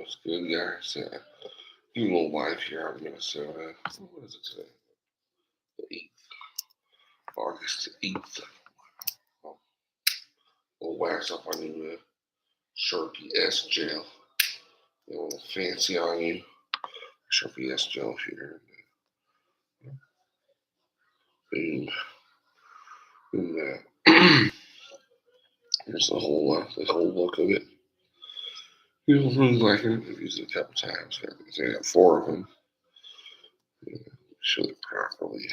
What's good, guys? Doing a little live here out in Minnesota. What is it today? The 8th, August 8th. Oh, we'll wax up on you with Sharpie S gel. A little fancy on you. Sharpie S gel here. Boom. And here's the whole look of it. You'll really like it. I've used it a couple times. I got 4 of them. Show it properly.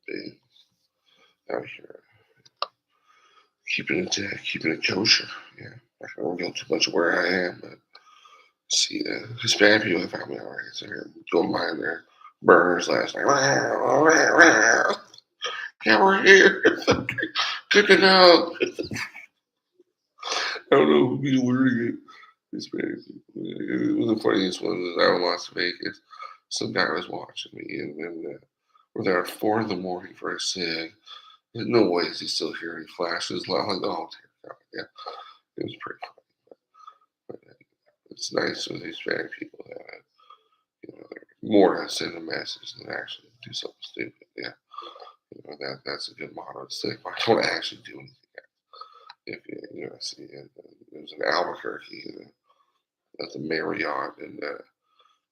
Boom. Out here. Keeping it kosher. Yeah. I don't go too much where I am, but see the Hispanic people have found me already. So here, going behind their burners last night. Yeah, we're here. Good to know. I don't know who be learning it. Hispanic people. It was the funniest one was out in Las Vegas. Some guy was watching me, and we're there at 4 in the morning for a cig. There's no way is he still here. He flashes loud like, oh, yeah. It was pretty funny. But it's nice with Hispanic people that they're more to send a message than actually do something stupid. Yeah, that's a good motto to stick by. Don't actually do anything. If I see it was in Albuquerque at the Marriott, and a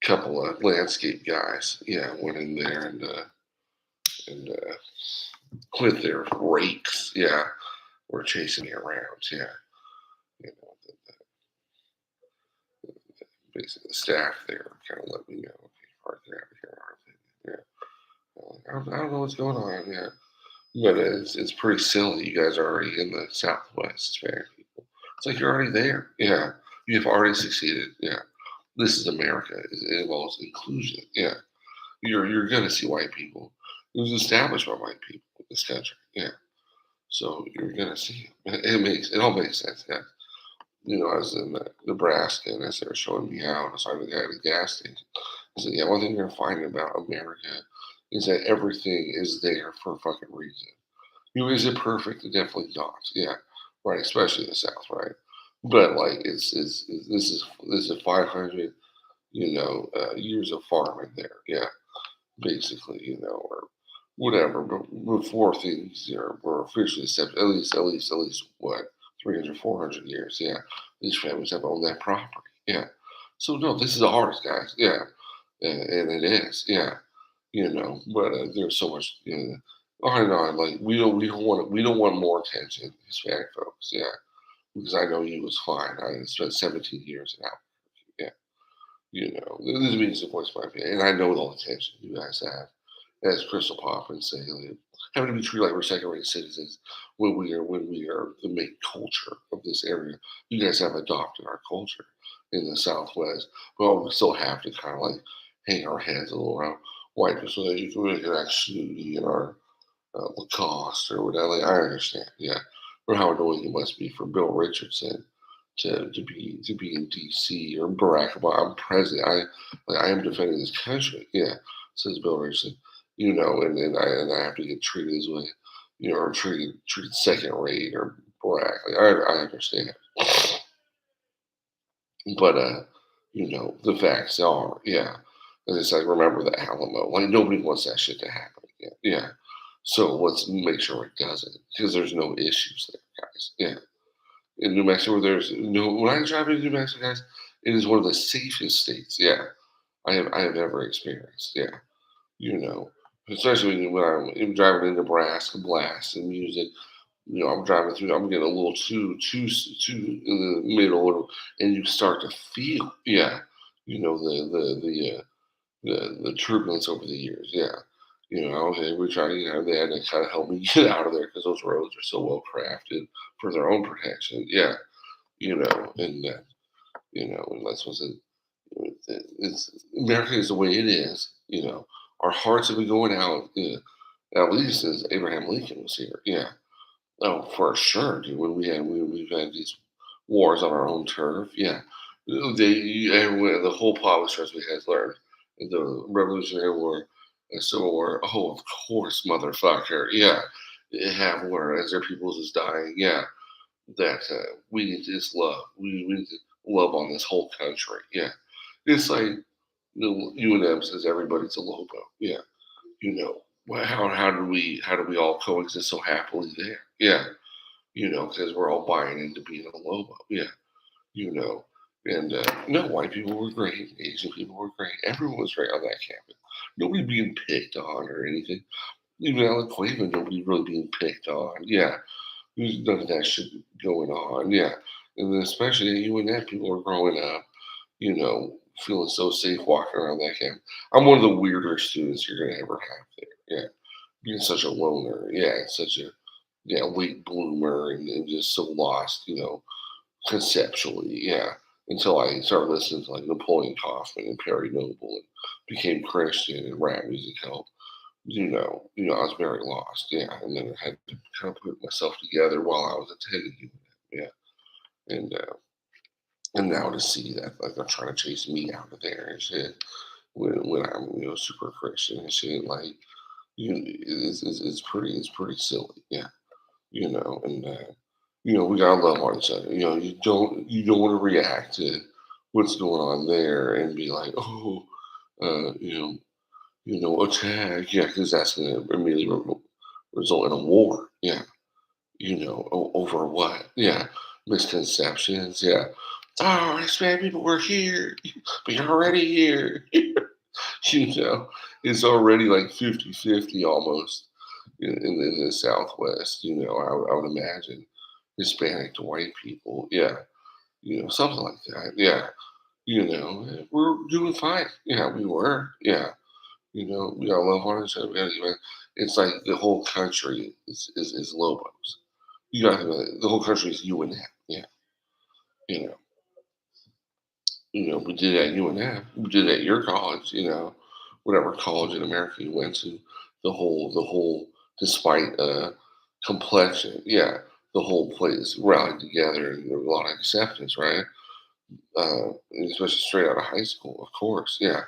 couple of landscape guys, went in there and with their rakes, were chasing me around, you know, basically the staff there kind of let me know, okay, park it out here, I don't know what's going on, but it's pretty silly. You guys are already in the Southwest, Hispanic people. It's like you're already there, you have already succeeded, This is America. It involves inclusion, You're gonna see white people. It was established by white people in this country, So you're gonna see it. It all makes sense, I was in Nebraska, and as they were showing me out, I saw the guy at the gas station. I said, one thing you're gonna find about America is that everything is there for a fucking reason. Is it perfect? Definitely not. Yeah, right. Especially in the South, right? But like, this is 500, years of farming there. Yeah, basically, or whatever. But before things were officially accepted, at least what 300, 400 years. Yeah, these families have owned that property. Yeah, so no, this is ours, guys. Yeah, and it is. Yeah, but there's so much. On and on. Like we don't want more attention, Hispanic folks. Yeah, because I know you was fine. I spent 17 years in Albuquerque. Yeah, this means of course my opinion, and I know all the attention you guys have. As Crystal Pop and say, having to be treated like we're second-rate citizens when we are the main culture of this area. You guys have adopted our culture in the Southwest, but we still have to kind of like hang our heads a little around white people so that you can really act snooty in our Lacoste or whatever. Like, I understand, or how annoying it must be for Bill Richardson to be in D.C. or Barack Obama. I'm president. I am defending this country. Yeah, says Bill Richardson. And I have to get treated this way, or treated second rate or Barack. Like, I understand, but the facts are, as I said, remember the Alamo. Like nobody wants that shit to happen again. Yeah. So let's make sure it doesn't, because there's no issues there, guys. Yeah. In New Mexico, there's no. When I drive into New Mexico, guys, it is one of the safest states. Yeah, I have ever experienced. Yeah, especially when I'm driving in Nebraska, blast and music. I'm driving through. I'm getting a little too in the middle, and you start to feel, the turbulence over the years. Yeah. Okay, we try, they had to kind of help me get out of there because those roads are so well crafted for their own protection. Yeah. And that's what's it's America is the way it is. Our hearts have been going out, at least since Abraham Lincoln was here. Yeah. Oh, for sure, dude. We've had these wars on our own turf. Yeah. The whole plot was first we had learned the Revolutionary War, the Civil War. Oh, of course, motherfucker. Yeah, it have war as their peoples is dying. Yeah, that we need this love. We need to love on this whole country. Yeah, it's like UNM says everybody's a Lobo. Yeah, well, how do we all coexist so happily there? Yeah, because we're all buying into being a Lobo. Yeah, you know, and no, white people were great, Asian people were great, everyone was great on that campus. Nobody being picked on or anything. Even Alec Cleveland, nobody really being picked on. Yeah, there's none of that shit going on. Yeah, and then especially at UNF, people are growing up, feeling so safe walking around that campus. I'm one of the weirder students you're gonna ever have there. Yeah, being such a loner. Yeah, such a late bloomer and just so lost. Conceptually. Yeah, until I started listening to like Napoleon Kaufman and Perry Noble and became Christian and rap music helped. I was very lost. Yeah, and then I had to kind of put myself together while I was attending UNM. Yeah, and now to see that like they're trying to chase me out of there and shit when I'm super Christian and shit like it's pretty silly. Yeah, and we gotta love on each other. You don't want to react to what's going on there and be like, oh, uh, you know, attack. Yeah, because that's gonna immediately result in a war. Yeah, over what? Yeah, misconceptions. Yeah. Oh, Hispanic people were here, but you're already here. you know, it's already like 50-50 almost in the Southwest. I would imagine Hispanic to white people. Yeah, something like that. Yeah, we're doing fine. Yeah, we were. Yeah, we gotta love on each other. It's like the whole country is Lobos. The whole country is UNF. Yeah, you know, we did it at UNF. We did it at your college. Whatever college in America you went to. The whole, despite complexion, yeah, the whole place rallied together and there was a lot of acceptance, right? Especially straight out of high school, of course, yeah.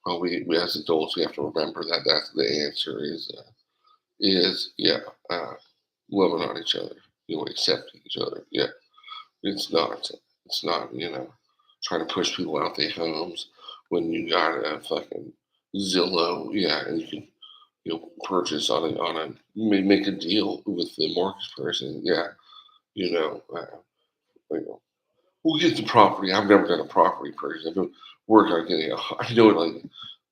Well, we as adults, we have to remember that that's the answer is yeah, uh, loving on each other, accepting each other. Yeah, it's not. It's not. Trying to push people out their homes when you got a fucking Zillow. Yeah, and you can purchase on a make a deal with the mortgage person. Yeah, you know. You know we'll get the property. I've never done a property purchase. I've been working on getting a. I know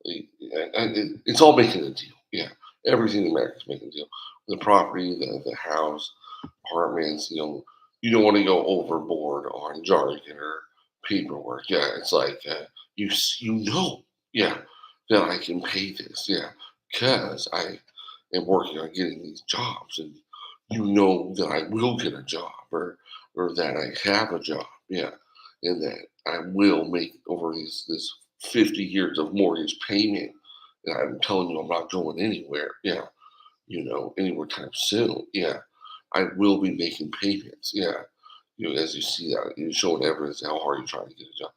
it's all making a deal. Yeah, everything in America is making a deal. The property, the house, apartments. You don't want to go overboard on jargon or paperwork. Yeah, it's like yeah, that I can pay this. Yeah, because I am working on getting these jobs, and that I will get a job or that I have a job. Yeah, and that I will make over this 50 years of mortgage payment. And I'm telling you, I'm not going anywhere. Yeah, anywhere time soon. Yeah, I will be making payments. Yeah, as you see that, you're showing evidence how hard you're trying to get a job.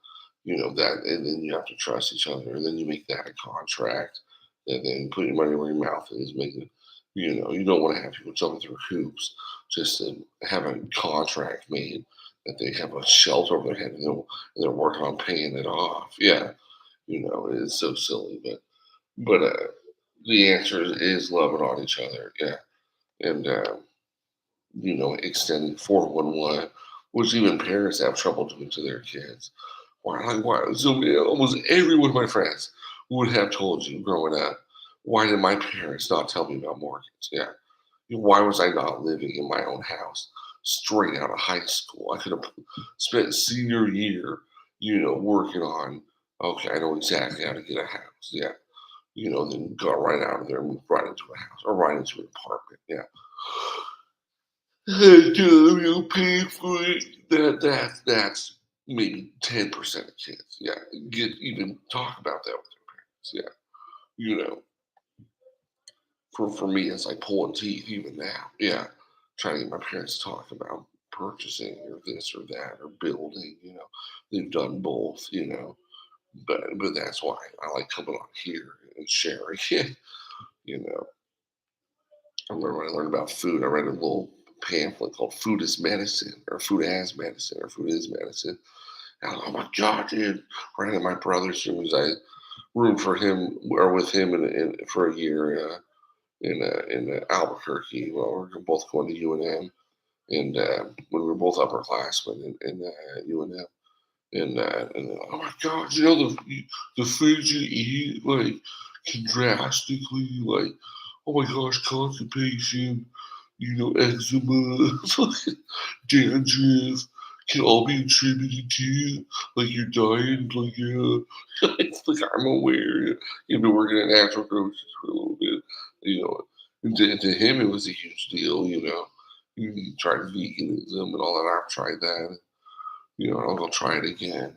That, and then you have to trust each other, and then you make that a contract, and then put your money where your mouth is. Making, you don't want to have people jumping through hoops just to have a contract made that they have a shelter over their head and they're working on paying it off. Yeah, it's so silly, but the answer is loving on each other. Yeah, and extending 411, which even parents have trouble doing to their kids. Why? So almost every one of my friends would have told you growing up, why did my parents not tell me about mortgage? Yeah. Why was I not living in my own house straight out of high school? I could have spent senior year, working on, okay, I know exactly how to get a house. Yeah. Then got right out of there and moved right into a house or right into an apartment. Yeah. Hey, dude, you pay for it. That's maybe 10% of kids. Yeah, even talk about that with their parents. Yeah, for me, it's like pulling teeth even now. Yeah, trying to get my parents to talk about purchasing or this or that or building. They've done both. But that's why I like coming on here and sharing. you know, I remember when I learned about food. I read a little pamphlet called "Food is Medicine" or "Food as Medicine" or "Food is Medicine." Oh my god, dude! Ran to my brother as soon as I roomed for him or with him for a year in Albuquerque. Well, we're both going to UNM, and when we were both upperclassmen in UNM. And oh my god, you know the foods you eat like can drastically like oh my gosh, constipation, eczema, dandruff can all be attributed to like your diet. Like yeah, it's like I'm aware. You've been working at natural groceries for a little bit, you know. And to him, it was a huge deal, you know. He tried veganism and all that. I've tried that. I'll try it again.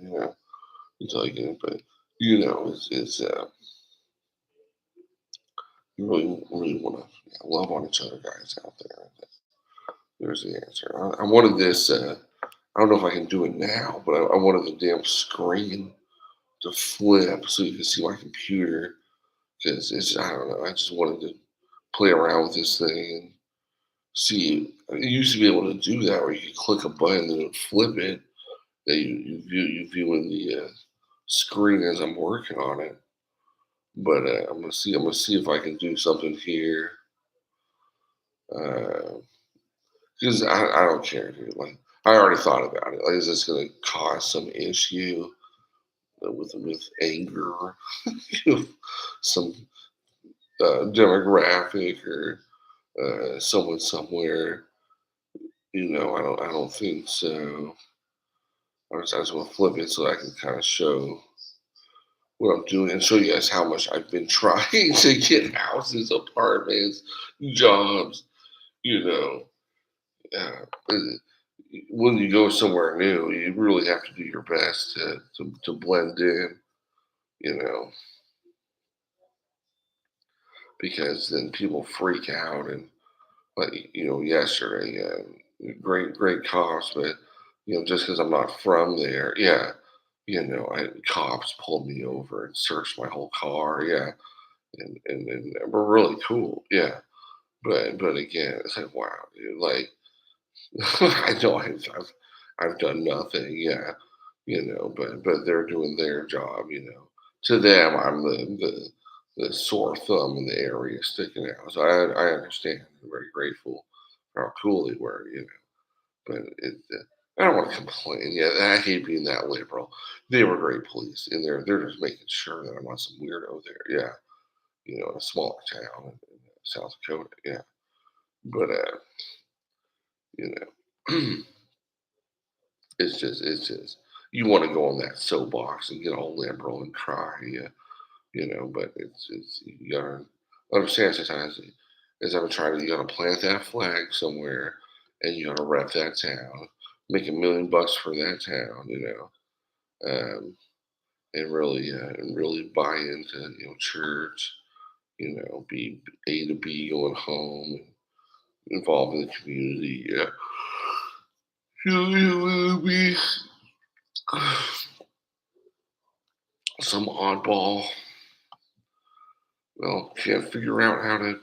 Until I get it. But it's you really want to love on each other, guys out there. There's the answer. I wanted this. I don't know if I can do it now, but I wanted the damn screen to flip so you can see my computer because it's I don't know. I just wanted to play around with this thing and see. You used to be able to do that where you could click a button and it would flip it. That you viewing the screen as I'm working on it. But I'm gonna see. I'm gonna see if I can do something here. Because I don't care, dude. Like I already thought about it. Like, is this gonna cause some issue with anger, some demographic or someone somewhere? I don't think so. I just want to flip it so I can kind of show what I'm doing and show you guys how much I've been trying to get houses, apartments, jobs. You know, uh, when you go somewhere new, you really have to do your best to blend in. You know, because then people freak out and like yesterday, great cops, but just because I'm not from there, yeah, cops pulled me over and searched my whole car, yeah, and we're really cool, yeah, but again, it's like wow, dude, like I know I've done nothing, yeah, but they're doing their job, To them, I'm the sore thumb in the area sticking out. So I understand. I'm very grateful for how cool they were, But I don't want to complain. Yeah, I hate being that liberal. They were great police, and they're just making sure that I'm not some weirdo there. Yeah, in a smaller town in South Dakota. Yeah, but you know. It's just you want to go on that soapbox and get all liberal and cry, yeah, but it's you gotta understand sometimes as I'm trying to you gotta plant that flag somewhere and you gotta rep that town, make $1 million for that town, and really buy into church, be A to B going home, involved in the community, yeah. Be some oddball. Well, can't figure out how to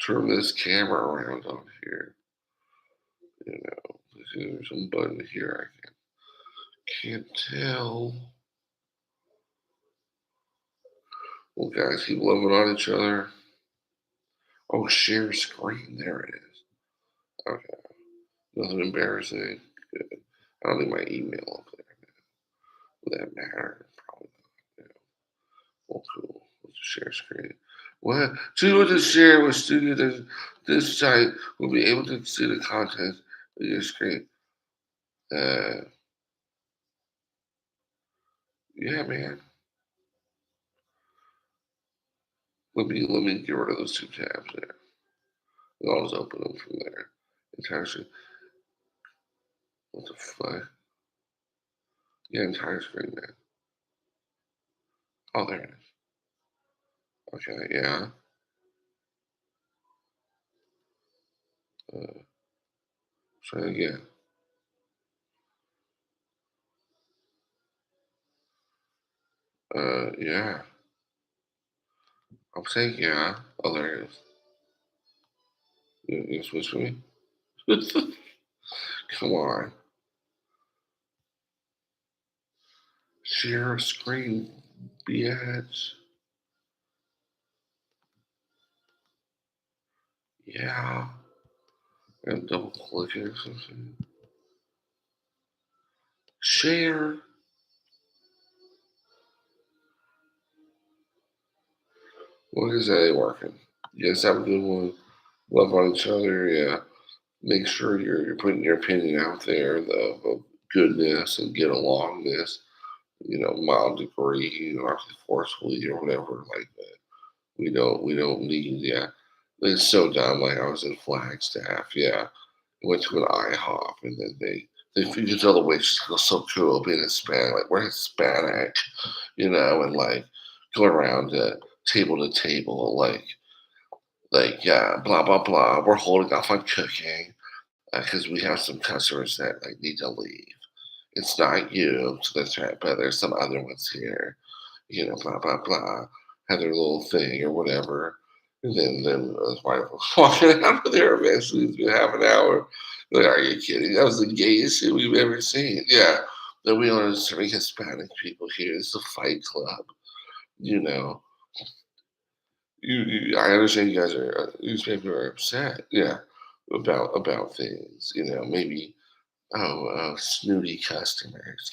turn this camera around on here. There's some button here I can't tell. Well, guys, keep loving on each other. Oh, share screen. There it is. Okay, nothing embarrassing. Good. I don't need my email up there. Would that matter? Probably not. Yeah. Well, cool. Let's share screen. What? To to share with students, this site will be able to see the content of your screen. Uh, yeah, man. Let me get rid of those two tabs there. And I'll just open them from there. Entire screen. What the fuck? Yeah, entire screen, man. Oh, there it is. Okay, yeah. Uh, try again. Yeah. I'm saying yeah. Oh, there it is. You switch with me? Come on. Share a screen, bitch. Yeah. And double click it or something. Share. What is that working? Yes, have a good one. Love on each other. Yeah. Make sure you're putting your opinion out there of goodness and get alongness. Mild degree, not forcefully or whatever like that. We don't need, yeah. It's so dumb. Like I was in Flagstaff, yeah. Went to an IHOP and then they you could tell the waitress was so cool being Hispanic, like we're Hispanic, and like going around table to table, like yeah, blah blah blah. We're holding off on cooking because we have some customers that like need to leave. It's not you, so that's right, but there's some other ones here, blah blah blah, have their little thing or whatever. And then his wife was walking out of there eventually. It's been half an hour. Like, are you kidding? That was the gayest shit we've ever seen. Yeah. Then we are serving Hispanic people here. It's a fight club. You know, I understand you guys are newspaper are upset. Yeah, about things. Maybe snooty customers.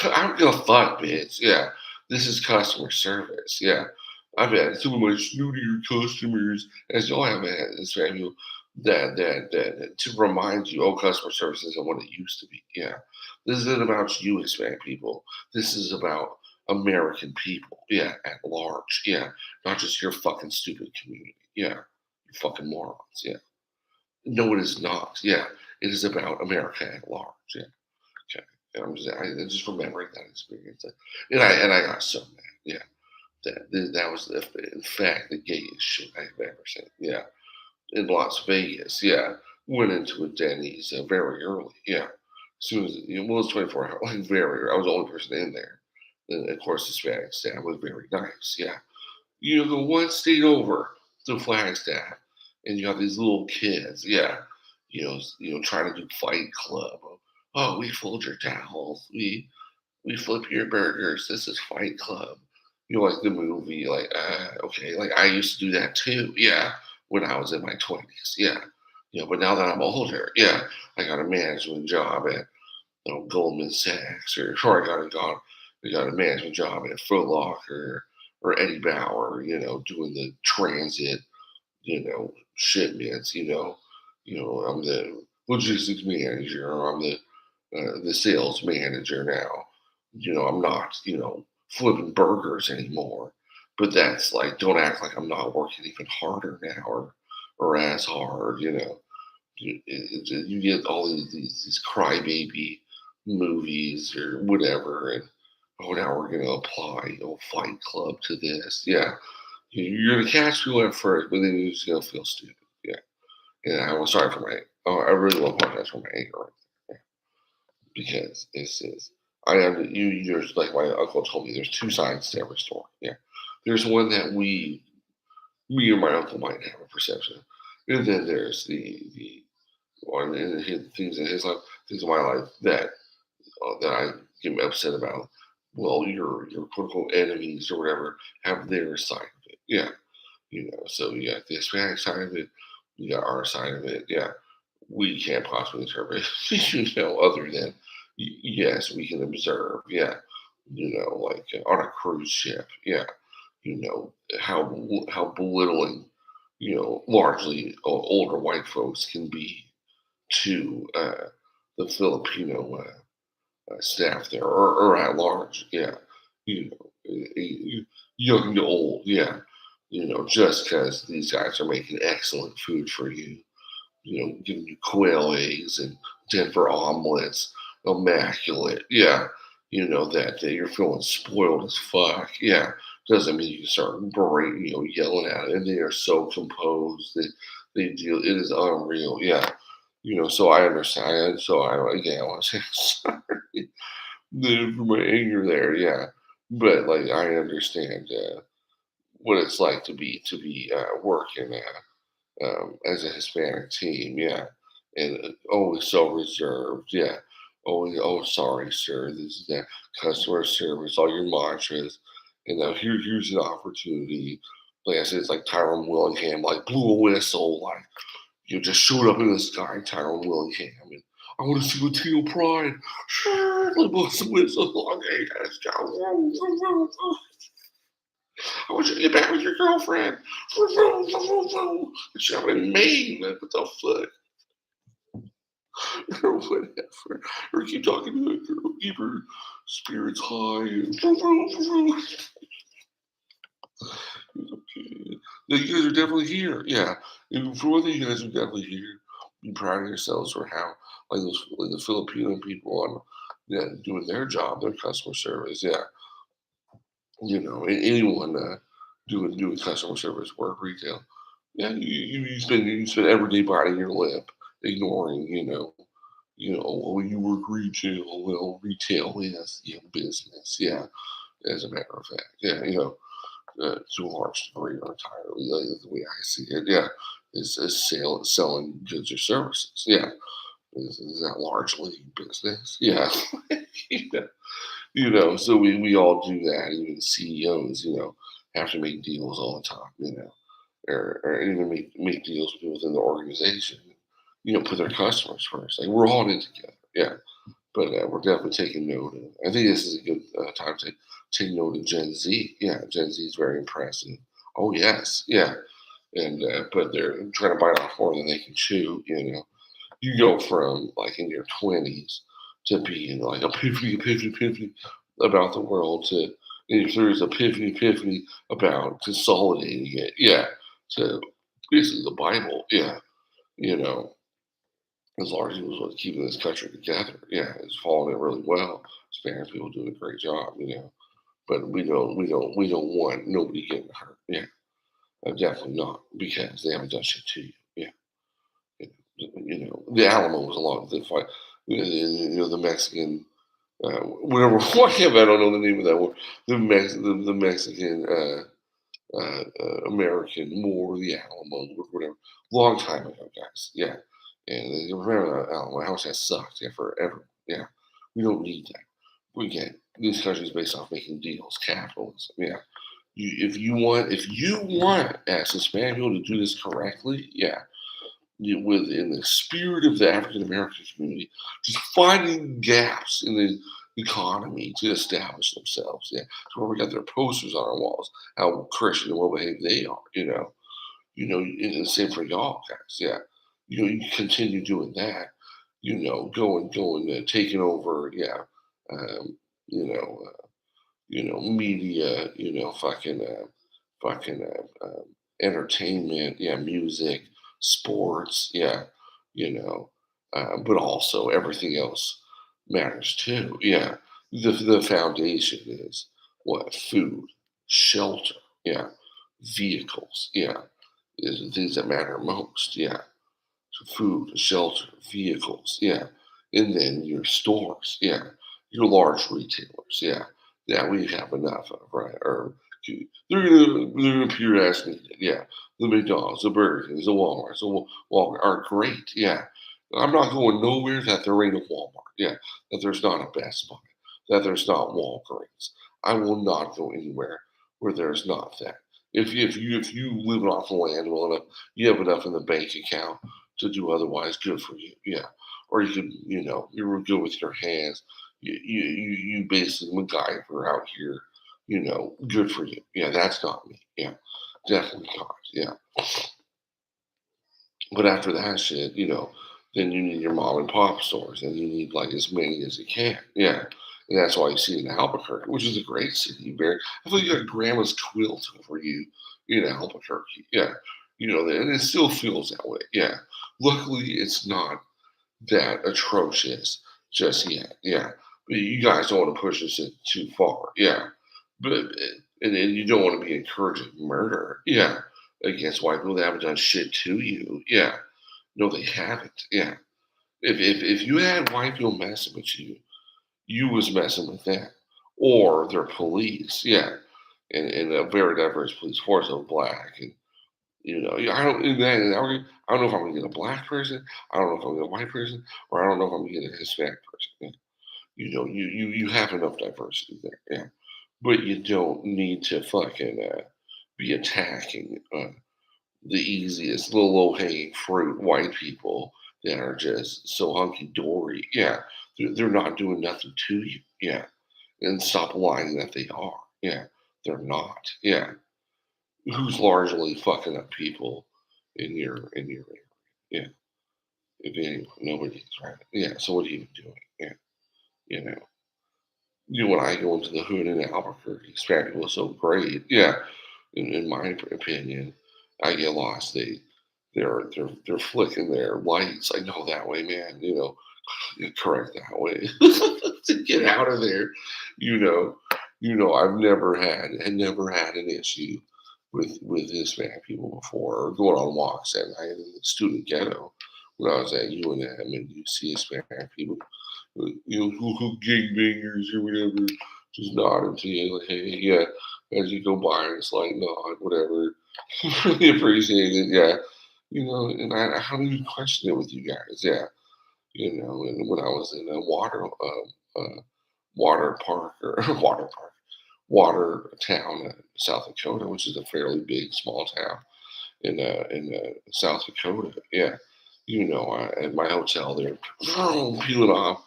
I don't give a fuck, bitch. Yeah, this is customer service. Yeah, I've had some of my snootier customers, as y'all have had this value, that to remind you, oh, customer service isn't what it used to be. Yeah, this isn't about you, Hispanic people. This is about American people. Yeah, at large. Yeah, not just your fucking stupid community. Yeah, you fucking morons. Yeah. No, it is not. Yeah, it is about America at large. Yeah. Okay. And I just remembering that experience, and I got so mad. Yeah, that was in fact the gayest shit I've ever seen. Yeah, in Las Vegas. Yeah, went into a Denny's very early. Yeah, as soon as it was 24 hours, like very early. I was the only person in there. And of course, Hispanic staff was very nice. Yeah, go one state over to Flagstaff, and you have these little kids, yeah, trying to do Fight Club. Oh, we fold your towels, we flip your burgers. This is Fight Club. Like the movie, like okay, like I used to do that too. Yeah, when I was in my 20s. Yeah, but now that I'm older, yeah, I got a management job at Goldman Sachs, or I got a management job at Foot Locker or Eddie Bauer, doing the transit, shipments, I'm the logistics manager, or I'm the sales manager now. I'm not, flipping burgers anymore. But that's like, don't act like I'm not working even harder now, or as hard, you get all these crybaby movies or whatever, and oh, now we're gonna apply Fight Club to this. Yeah, you're gonna catch people at first, but then you're just gonna feel stupid. Yeah, and I was sorry for my. Oh, I really will apologize for my anger right there, because this is. I am you. There's like my uncle told me. There's two sides to every story. Yeah, there's one that me or my uncle might have a perception, and then there's the one in his things in his life, things in my life that I get upset about. Well, your quote unquote enemies or whatever have their side of it. Yeah, So you got the Hispanic side of it, you got our side of it. Yeah, we can't possibly interpret, other than yes, we can observe. Yeah, like on a cruise ship. Yeah, how belittling, largely older white folks can be to the Filipino staff there, or at large. Yeah, young to old. Yeah, just because these guys are making excellent food for you, giving you quail eggs and Denver omelets, immaculate. Yeah, that you're feeling spoiled as fuck. Yeah, doesn't mean you can start yelling at it. And they are so composed that they deal. It is unreal. Yeah, so I understand. So again, I want to say sorry for my anger there. Yeah, but like I understand what it's like to be working as a Hispanic team. Yeah, and always so reserved. Yeah, Oh, oh, sorry, sir. This is that customer service, all your mantras. And now here's an opportunity. Like I said, it's like Tyrone Willingham, like blew a whistle, like you just showed up in the sky, Tyrone Willingham. And I want to see what Teal Pride. Sure, like blow some whistle. Okay, let's go. I want you to get back with your girlfriend. She's out in Maine. What the fuck? Or whatever. Or keep talking to that girl, keep her spirits high. Okay. Yeah, you guys are definitely here. Yeah. And for one thing, you guys are definitely here. Be proud of yourselves for how, like the Filipino people on, yeah, doing their job, their customer service. Yeah. Anyone doing customer service work, retail. Yeah, you spend every day biting your lip, ignoring, oh, you work retail. Well, retail is business. Yeah, as a matter of fact, yeah, to a large degree or entirely, the way I see it, yeah, is selling goods or services. Yeah, is that largely business? Yeah, yeah. So we all do that. Even CEOs, have to make deals all the time. Or even make deals within the organization. Put their customers first. Like we're all in it together. Yeah. But we're definitely taking note of. I think this is a good time to take note of Gen Z. Yeah, Gen Z is very impressive. Oh yes, yeah, and but they're trying to bite off more than they can chew. You go from like in your 20s to being like epiphany about the world to in your 30s epiphany about consolidating it. Yeah, to basically the Bible. Yeah, you know as large as what's keeping this country together. Yeah, it's following it really well. Spanish people do a great job. But we don't want nobody getting hurt. Yeah, definitely not because they haven't done shit to you. Yeah, the Alamo was a lot of the fight. The Mexican, whatever. Why can't I don't know the name of that one? The Mexican American War, the Alamo, or whatever. Long time ago, guys. Yeah. And you remember that Alamo, how much that sucked, yeah, forever. Yeah. We don't need that. We get this country's based off making deals, capitalism. Yeah. If you want as Hispanic people to do this correctly, yeah, within the spirit of the African American community, just finding gaps in the economy to establish themselves. Yeah, so where we got their posters on our walls, how Christian and well behaved they are. And the same for y'all guys. Yeah, you continue doing that. Going, taking over. Yeah, um, you know, media. Fucking entertainment, yeah, music, sports, yeah, but also everything else matters too. Yeah, the foundation is what food, shelter, yeah, vehicles, yeah, is the things that matter most. Yeah, so food, shelter, vehicles, yeah, and then your stores, yeah, your large retailers, yeah, yeah, we have enough of, right? Or they're gonna pure ass needed, yeah. The McDonald's, the Burger Kings, the Walmarts, the Walmart are great, yeah. I'm not going nowhere that there ain't a Walmart, yeah. That there's not a Best Buy, that there's not Walgreens. I will not go anywhere where there's not that. If you live off the land well enough, you have enough in the bank account to do otherwise, good for you. Yeah. Or you can, you're good with your hands. You basically MacGyver out here. Good for you. Yeah, that's not me. Yeah, definitely not. Yeah. But after that shit, then you need your mom and pop stores, and you need like as many as you can. Yeah. And that's why you see it in Albuquerque, which is a great city. I feel like you got grandma's quilt over you in Albuquerque. Yeah. And it still feels that way. Yeah. Luckily, it's not that atrocious just yet. Yeah. But you guys don't want to push this too far. Yeah. But and you don't want to be encouraging murder. Yeah. Against white people that haven't done shit to you. Yeah. No, they haven't. Yeah. If you had white people messing with you, you was messing with them. Or their police. Yeah. And a very diverse police force of black and I don't in that argument, I don't know if I'm gonna get a black person, I don't know if I'm gonna get a white person, or I don't know if I'm gonna get a Hispanic person. Yeah. You have enough diversity there. Yeah. But you don't need to fucking be attacking the easiest little low hanging fruit white people that are just so hunky dory. Yeah. They're not doing nothing to you. Yeah. And stop lying that they are. Yeah. They're not. Yeah. Who's largely fucking up people in your area? Yeah. If anyone, nobody is, right? Yeah. So what are you doing? Yeah. You know. When I go into the hood in Albuquerque, Hispanic people are so great. Yeah. In my opinion, I get lost. They're flicking their lights. I know that way, man. Correct that way to get out of there. You know, I've never had an issue with Hispanic people before, or going on walks at night in the student ghetto when I was at UNM, and you see Hispanic people, gangbangers or whatever, just nodding to you like, hey, yeah, as you go by, and it's like, nod, whatever. Really appreciate it, yeah. And I don't even question it with you guys, yeah. And when I was in a water park or water town, South Dakota, which is a fairly big, small town in South Dakota. Yeah, at my hotel, they're peeling off.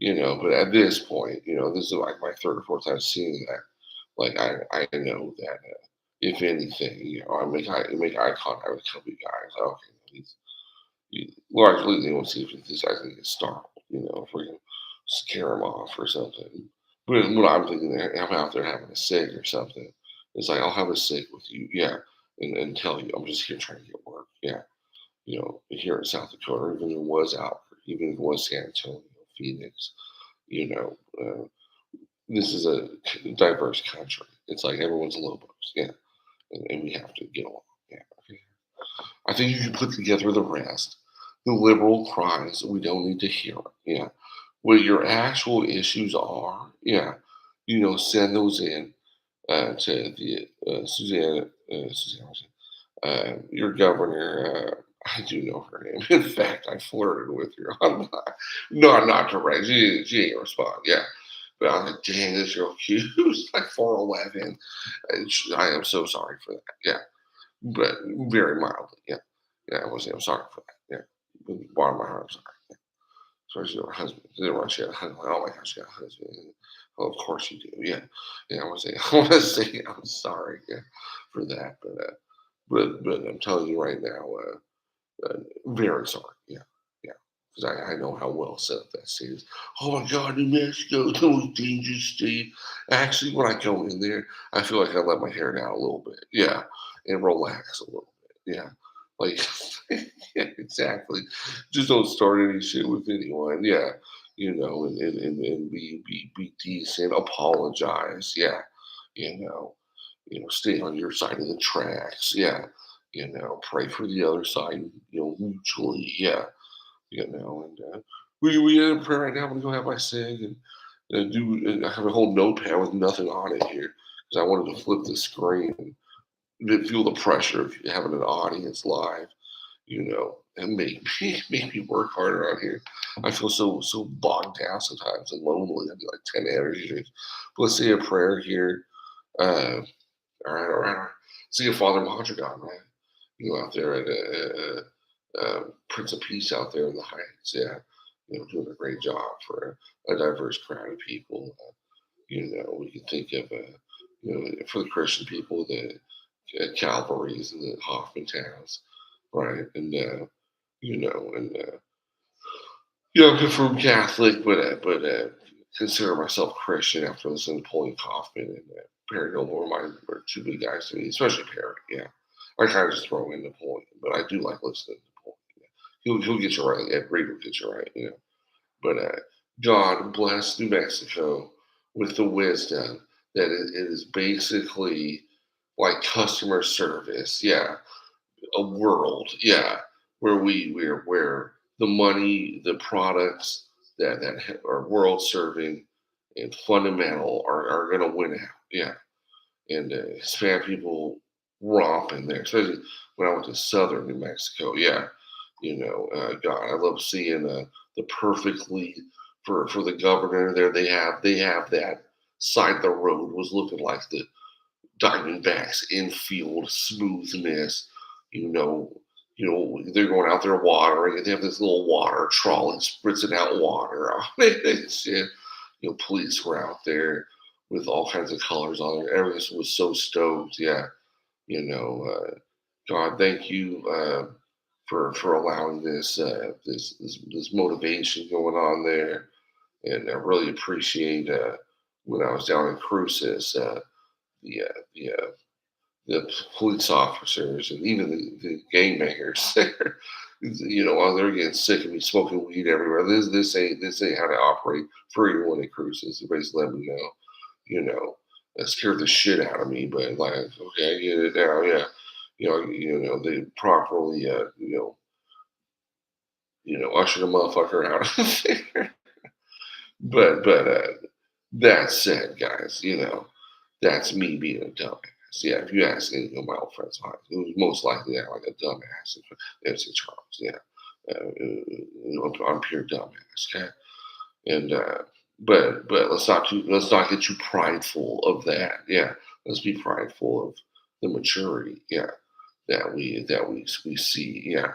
But at this point, this is like my third or fourth time seeing that. Like I know that if anything, I make eye contact with a couple of guys. Okay, largely they want to see if these guys can get startled. If we can scare them off or something. But what I'm thinking, I'm out there having a cig or something. It's like I'll have a cig with you, yeah, and tell you I'm just here trying to get work, yeah. Here in South Dakota, even if it was out, even if it was San Antonio, Phoenix, you know, uh, this is a diverse country. It's like everyone's Lobos, yeah, and we have to get along, yeah. Okay. I think you can put together the rest. The liberal cries, we don't need to hear it, yeah. What your actual issues are, yeah, send those in to the Suzanne, your governor. I do know her name. In fact, I flirted with her. Not direct. She ain't respond. Yeah, but I'm like, dang, this girl cute. Like 4'11". I am so sorry for that. Yeah, but very mildly. Yeah, yeah. I was. I'm sorry for that. Yeah, from the bottom of my heart, I'm sorry. Especially her husband. They didn't want she had a husband. Like, oh my gosh, she got a husband. Well, of course you do. Yeah, yeah. I want to say, I'm sorry. Yeah, for that. But I'm telling you right now, very sorry. Yeah, yeah. Because I know how well set up that state is. Oh my God, New Mexico, those dangerous state. Actually, when I go in there, I feel like I let my hair down a little bit. Yeah, and relax a little bit. Yeah, like yeah, exactly. Just don't start any shit with anyone. Yeah, and be decent. Apologize. Yeah, you know stay on your side of the tracks. Yeah. Pray for the other side, mutually. Yeah. And we in prayer right now. I'm going to go have my cig I have a whole notepad with nothing on it here because I wanted to flip the screen and didn't feel the pressure of having an audience live, and make me work harder on here. I feel so bogged down sometimes and lonely. I do like 10 energy drinks. But let's say a prayer here. Uh, all right, all right, all right. See you, Father Mondragon, right? Out there at Prince of Peace out there in the Heights. Yeah, doing a great job for a diverse crowd of people. We can think of, for the Christian people, the Calvaries and the Hoffman towns, right? And I'm confirmed Catholic, but consider myself Christian after listening to Pauline Kaufman and Perry Noble were two big guys to me, especially Perry. Yeah, I kind of just throw in Napoleon, but I do like listening to Napoleon. Yeah. He'll get you right. Ed Reed will get you right. But God bless New Mexico with the wisdom that it is basically like customer service. Yeah, a world, yeah, where the money, the products that are world serving and fundamental are going to win out. Yeah, and Hispanic people romping there, especially when I went to southern New Mexico. Yeah, God, I love seeing the perfectly for the governor there. They have that side of the road was looking like the Diamondbacks infield smoothness. You know, they're going out there watering, and they have this little water trolley spritzing out water on it and shit. Police were out there with all kinds of colors on there. Everything was so stoked. Yeah, you know, God, thank you for allowing this motivation going on there, and I really appreciate when I was down in Cruces, the uh, the uh, the police officers and even the gangbangers there. While they're getting sick of me smoking weed everywhere. This ain't how to operate for anyone that cruises. Everybody's let me know. That scared the shit out of me. But like, okay, I get it now. Yeah, they properly, usher the motherfucker out of there. But that said, guys, that's me being a dumbass. Yeah, if you ask any of my old friends, it was most likely act like a dumbass. If Charles, yeah, I'm pure dumbass. Okay, and but let's not get too prideful of that. Yeah, let's be prideful of the maturity. Yeah, that we see. Yeah,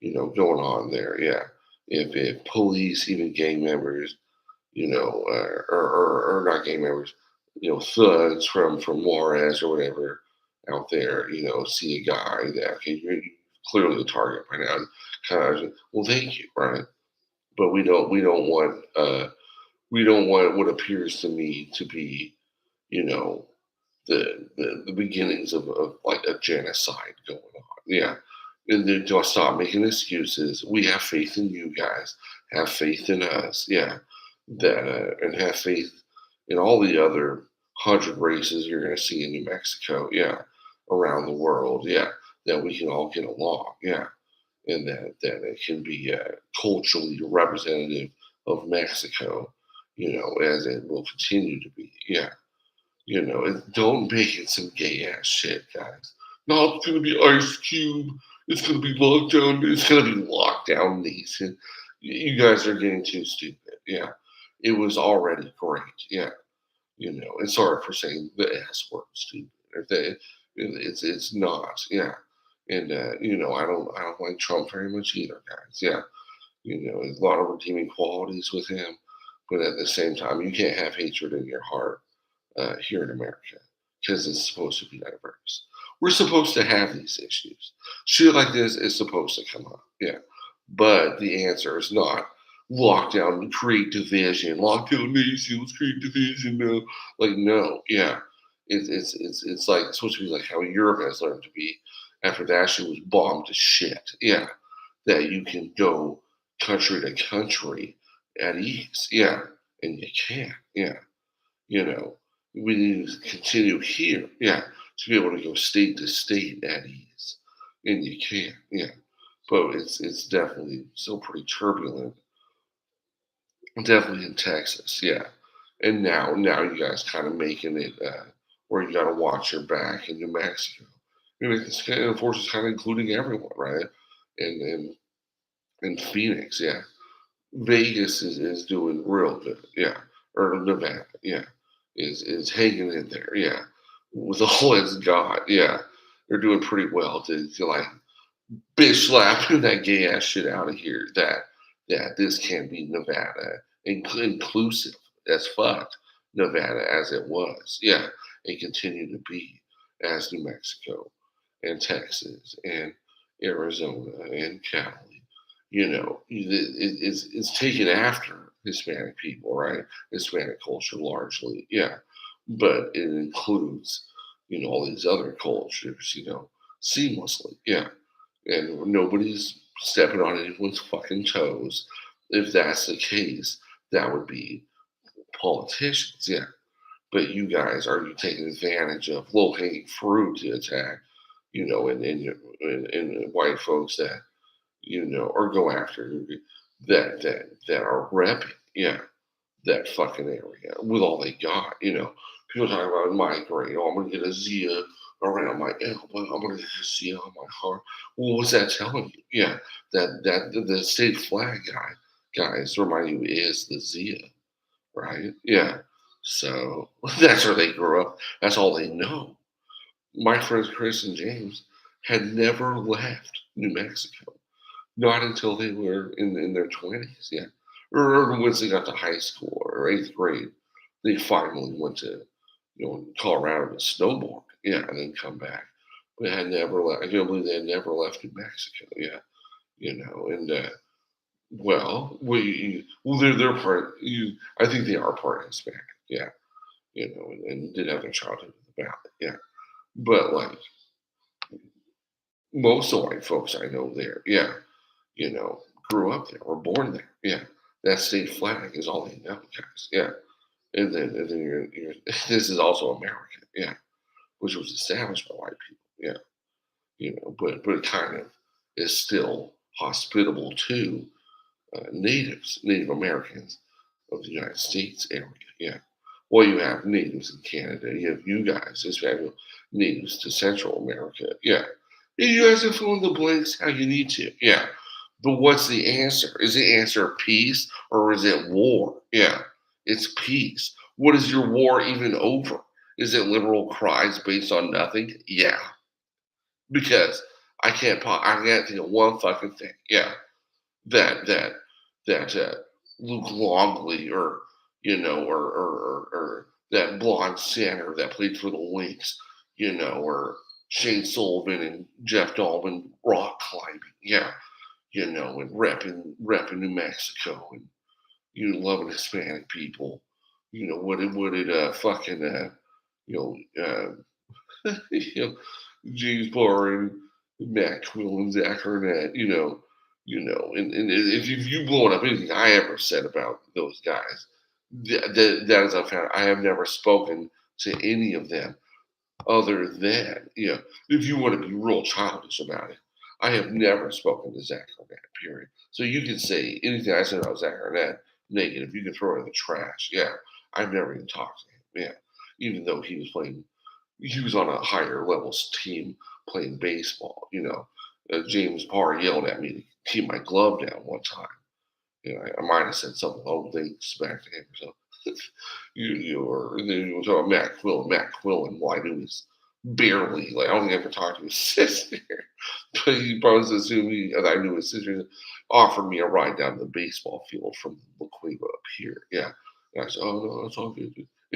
going on there. Yeah, if police, even gang members, or not gang members, thugs from Juarez or whatever out there, see a guy that okay, you're clearly a target by now. Kind of, well, thank you, right? But we don't want what appears to me to be, you know, the beginnings of like a genocide going on. Yeah. And then do I stop making excuses? We have faith in you guys. Have faith in us. Yeah. That and have faith in all the other 100 races you're going to see in New Mexico. Yeah. Around the world. Yeah. That we can all get along. Yeah. And that it can be culturally representative of Mexico. As it will continue to be. Yeah. Don't make it some gay ass shit, guys. No, it's gonna be Ice Cube. It's gonna be lockdown. It's gonna be lockdown nation. You guys are getting too stupid. Yeah, it was already great. Yeah, and sorry for saying the S word, stupid. If they, it's not. Yeah, and I don't like Trump very much either, guys. Yeah, there's a lot of redeeming qualities with him, but at the same time, you can't have hatred in your heart here in America because it's supposed to be diverse. We're supposed to have these issues. Shit like this is supposed to come up. Yeah. But the answer is not lockdown, create division, lockdown nations, create division. No. Like, no. Yeah. It's like it's supposed to be like how Europe has learned to be after that shit was bombed to shit. Yeah. That you can go country to country at ease. Yeah. And you can't. Yeah. You know, we need to continue here, yeah, to be able to go state to state at ease, and you can, yeah. But it's definitely still pretty turbulent, definitely in Texas, yeah. And now you guys kind of making it where you got to watch your back in New Mexico. It's kind of, of course, it's kind of including everyone, right? And and Phoenix, yeah. Vegas is doing real good, yeah. Or Nevada, yeah, is hanging in there, yeah. With all it's got, yeah. They're doing pretty well to like bitch slapping that gay ass shit out of here. That this can be Nevada inclusive as fuck Nevada as it was, yeah, and continue to be as New Mexico and Texas and Arizona and Cali. It's taken after Hispanic people, right? Hispanic culture largely, yeah, but it includes all these other cultures, seamlessly, yeah, and nobody's stepping on anyone's fucking toes. If that's the case, that would be politicians, yeah. But you guys are you taking advantage of low hanging fruit to attack, and white folks that or go after that are repping, yeah, that fucking area with all they got. People talk about migrating. Oh, I'm gonna get a Zia around my elbow. I'm gonna see on my heart. Well, what's that telling you? Yeah, that the state flag guys remind you is the Zia, right? Yeah. So that's where they grew up. That's all they know. My friends Chris and James had never left New Mexico. Not until they were in their 20s, yeah. Or once they got to high school or eighth grade, they finally went to, Colorado to snowboard, yeah, and then come back. But had never left. I can't believe they had never left New Mexico, yeah, and well, they're part. I think they are part Hispanic, yeah, and did have their childhood in the valley, yeah. But like most of the white folks I know there, yeah, grew up there or born there. Yeah. That state flag is all they know, guys. Yeah. And then you're this is also America. Yeah. Which was established by white people. Yeah. But it kind of is still hospitable to Native Americans of the United States area. Yeah. Well, you have natives in Canada. You have you guys, Hispanic natives to Central America. Yeah. And you guys have fill in the blanks how you need to. Yeah. But what's the answer? Is the answer peace or is it war? Yeah. It's peace. What is your war even over? Is it liberal cries based on nothing? Yeah. Because I can't think of one fucking thing. Yeah that that that Luke Longley or or that blonde center that played for the Lynx, or Shane Sullivan and Jeff Dahlman rock climbing, yeah, and repping New Mexico and loving Hispanic people, what did fucking you you know James Barr and Matt Quill and Zach Arnett, and if you blowing up anything I ever said about those guys, that is I found I have never spoken to any of them other than, if you want to be real childish about it, I have never spoken to Zach Arnett, period. So you can say anything I said about Zach Arnett negative, you can throw it in the trash. Yeah. I've never even talked to him. Yeah. Even though he was on a higher levels team playing baseball. James Parr yelled at me to keep my glove down one time. I might have said something old things back to him. So and then you were talking about Matt Quill. Matt Quill and why he was barely like I don't think I ever talked to his sister, but he probably assumed I knew his sister offered me a ride down the baseball field from La Cueva up here. Yeah, and I said, "Oh no, that's all good."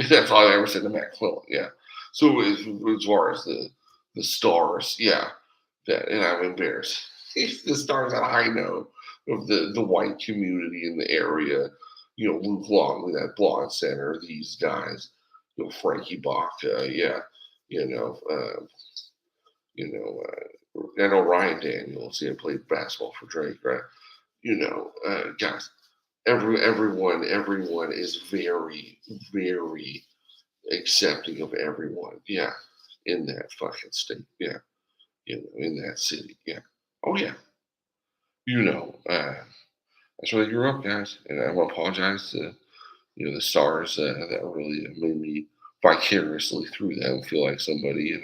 That's all I ever said to Matt Quill. Yeah. So as far as the stars, yeah, and I'm embarrassed. The stars that I know of the white community in the area, Luke Longley, that blonde center, these guys, Frankie Baca, yeah, you know, uh, I know Ryan Daniels, played basketball for Drake, right? Guys, everyone is very, very accepting of everyone, yeah, in that fucking state, yeah, in that city, yeah. Oh yeah, you know, uh, that's where I grew up, guys, and I want to apologize to the stars that really made me vicariously through them feel like somebody.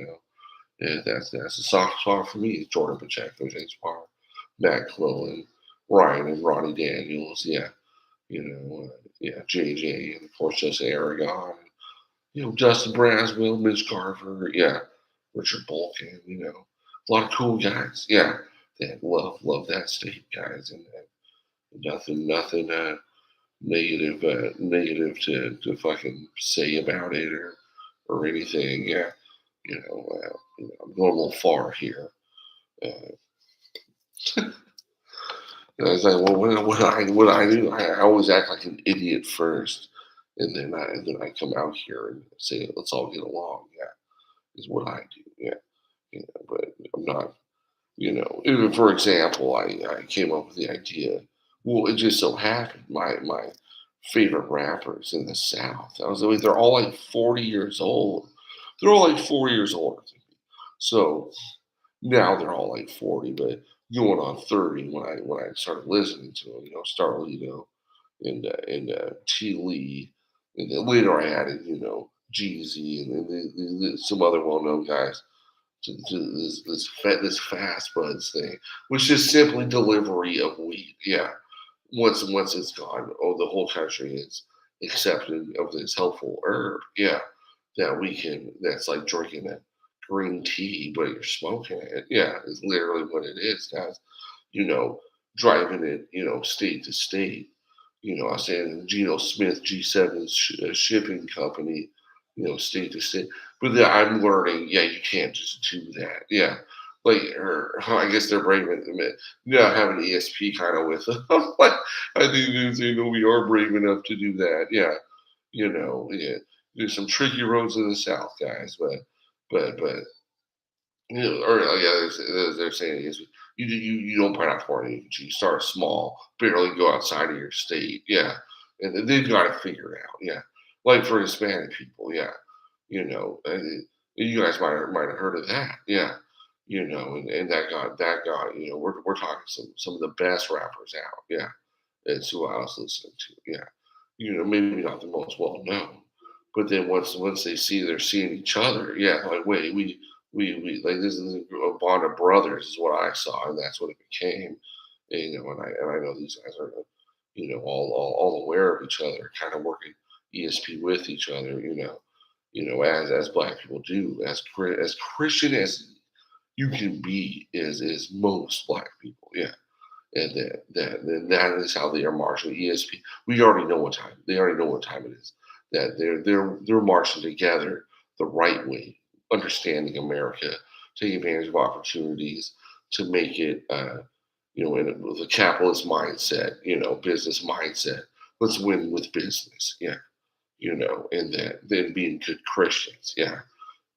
Yeah, that's a soft spot for me. Jordan Pacheco, James Parr, Matt Clellan, Ryan and Ronnie Daniels, yeah, yeah, JJ, and of course Jesse Aragon, Justin Braswell, Mitch Carver, yeah, Richard Bolkin, a lot of cool guys, yeah, that love that state, guys, and nothing negative to fucking say about it or anything. Yeah, I'm going a little far here. I was like, well, what I do, I always act like an idiot first, and then I come out here and say, let's all get along. Yeah, is what I do. Yeah, but I'm not. Even for example, I came up with the idea. Well, it just so happened my favorite rappers in the South. I was like, they're all like 40 years old. They're all like 4 years older than me. So now they're all like 40, but going on 30 when I started listening to them. Starlito and T Lee, and then later I added Jeezy and then some other well known guys. to this fast buds thing, which is simply delivery of weed. Yeah, once it's gone, oh, the whole country is accepting of this helpful herb. Yeah, that we can. That's like drinking a green tea, but you're smoking it. Yeah, is literally what it is, guys. You know, driving it, state to state. I was saying Geno Smith G7 shipping company, state to state. But then I'm learning, yeah, you can't just do that. Yeah. Like, or I guess they're braving it. Have an ESP kind of with them. Like, I think we are brave enough to do that. Yeah. Yeah. There's some tricky roads in the South, guys, but or yeah, they're saying is you don't bite off more than you start small, barely go outside of your state, yeah, and they've got to figure it out, yeah. Like for Hispanic people, yeah, and you guys might have heard of that, yeah, and that got we're talking some of the best rappers out, yeah. That's who I was listening to, yeah. Maybe not the most well known, but then once they see they're seeing each other, yeah, like wait, we like this is a bond of brothers is what I saw, and that's what it became. And I know these guys are, all aware of each other, kind of working ESP with each other, as black people do, as Christian as you can be, is most black people, yeah. And that is how they are marching ESP. We already know what time. They already know what time it is. That they're marching together the right way, understanding America, taking advantage of opportunities to make it, with a capitalist mindset, business mindset. Let's win with business, yeah, and then being good Christians, yeah.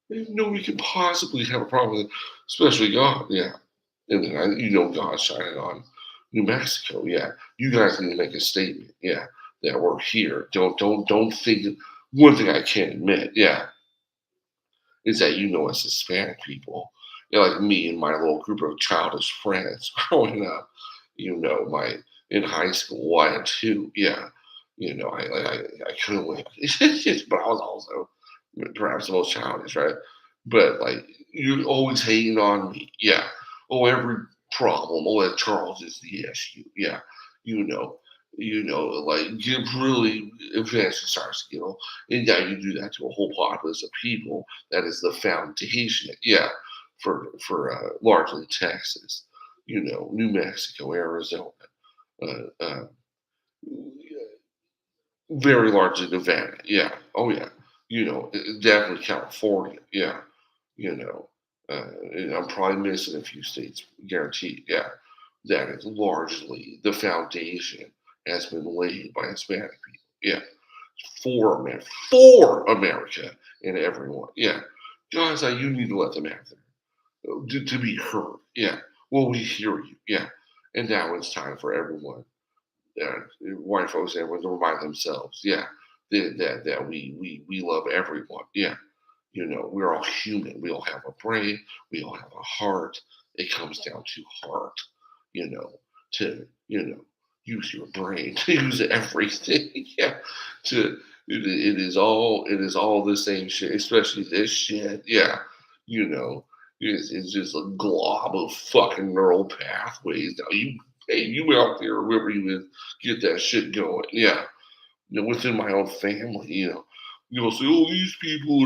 Nobody can possibly have a problem with it, especially God, yeah. And then God's shining on New Mexico, yeah. You guys need to make a statement, yeah, that we're here. Don't think. One thing I can't admit, yeah, is that as Hispanic people, like me and my little group of childish friends growing up, my in high school, well, I had two, yeah. I couldn't wait, but I was also perhaps the most childish, right? But like you're always hating on me, yeah. Oh, every problem, oh, that Charles is the issue, yeah. You know, like get really eventually starts, and yeah, you do that to a whole populace of people. That is the foundation, yeah, for largely Texas, New Mexico, Arizona, uh, very largely Nevada, yeah. Oh yeah, definitely California, yeah. You know, and I'm probably missing a few states, guaranteed, yeah. That is largely the foundation has been laid by Hispanic people, yeah, for America and everyone, yeah. Guys, like you need to let them have to be heard, yeah. Well, we hear you, yeah. And now it's time for everyone, white folks, everyone to remind themselves, yeah, that we love everyone, yeah. We're all human. We all have a brain. We all have a heart. It comes down to heart, you know, to use your brain to use everything, yeah. To it is all the same shit, especially this shit, yeah. You know, it's just a glob of fucking neural pathways. Now you out there, wherever you live, get that shit going. Yeah. Within my own family, you'll say, oh, these people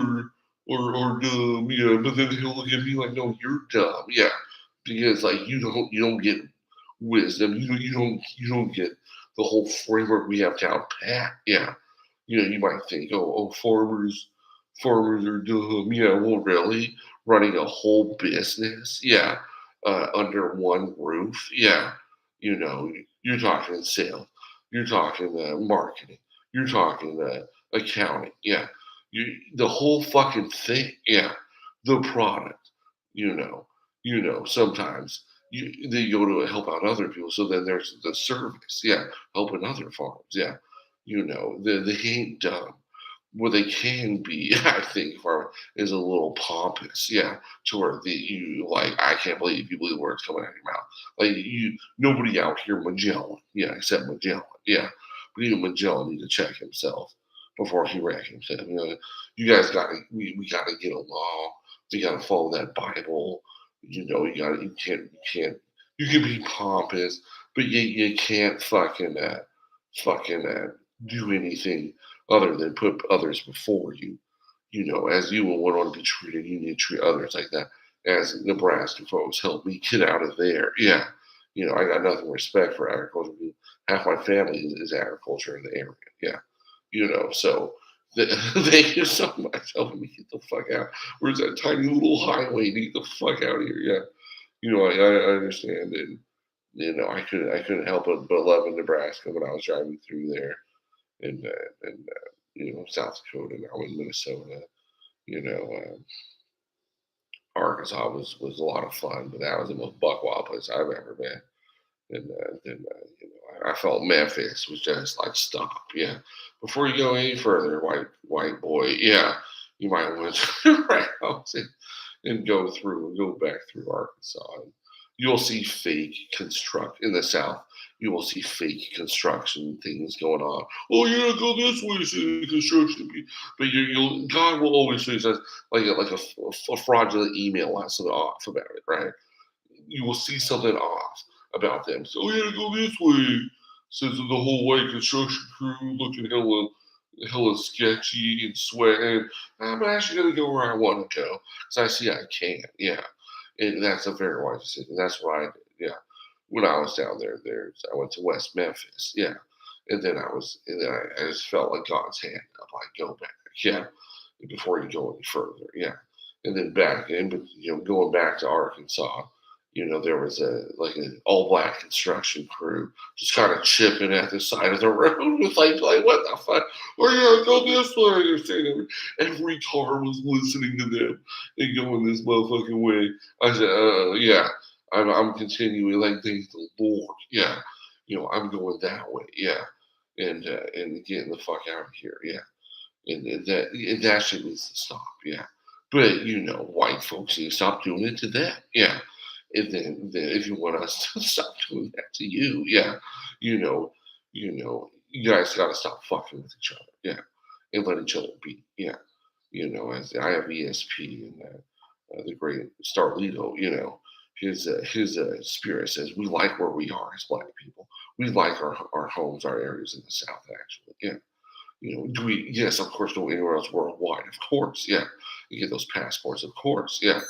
are dumb, yeah, but then he'll look at me like, no, you're dumb, yeah. Because like you don't get wisdom, you don't get the whole framework we have down pat. Yeah. You might think, oh, farmers are dumb. Yeah, well, really, running a whole business, yeah, under one roof, yeah. You're talking sales, you're talking marketing, you're talking accounting, yeah. The whole fucking thing, yeah. The product, you know, sometimes they go to help out other people. So then there's the service, yeah, helping other farms, yeah. They ain't dumb. What they can be, I think, farmer is a little pompous, yeah, to where you like, I can't believe you believe the words coming out of your mouth. Like nobody out here Magellan, yeah, except Magellan, yeah. But even Magellan need to check himself before he wreck himself. You guys got to, we got to get along. You got to follow that Bible. You can be pompous, but you can't fucking do anything other than put others before you. As you would want to be treated, you need to treat others like that. As Nebraska folks help me get out of there. Yeah. I got nothing respect for agriculture. Half my family is agriculture in the area. Yeah. So they just so much helping me get the fuck out. Where's that tiny little highway? Get the fuck out of here. Yeah. I understand. And, I couldn't help but love in Nebraska when I was driving through there and South Dakota, now in Minnesota. You know, Arkansas was a lot of fun, but that was the most buck wild place I've ever been. And then I felt Memphis was just like stop, yeah. Before you go any further, white boy, yeah, you might want to rouse and go back through Arkansas. And you'll see fake construct in the South. You will see fake construction things going on. Oh yeah, go this way, so the construction. But God will always say that like a fraudulent email has something off about it, right? You will see something off about them. So, oh, yeah, go this way. Says the whole white construction crew looking hella sketchy and sweating. I'm actually going to go where I want to go because I see I can. Yeah. And that's a very wise decision. That's what I did. Yeah. When I was down I went to West Memphis. Yeah. And then I just felt like God's hand up. Like, go back. Yeah. Before you go any further. Yeah. And then going back to Arkansas, there was an all black construction crew just kind of chipping at the side of the road with like what the fuck? Oh yeah, go this way. They're saying every car was listening to them and going this motherfucking way. I said, yeah, I'm continuing like thank the Lord. Yeah, I'm going that way. Yeah, and getting the fuck out of here. Yeah, and that shit needs to stop. Yeah, but white folks need to stop doing it to them. Yeah, and then if you want us to stop doing that to you, yeah, you know, you guys got to stop fucking with each other. Yeah, and let each other be. Yeah, as I have ESP and the great Starlito. His spirit says we like where we are as black people. We like our homes, our areas in the South. Actually, yeah. Do we? Yes, of course, go anywhere else worldwide. Of course, yeah. You get those passports, of course, yeah.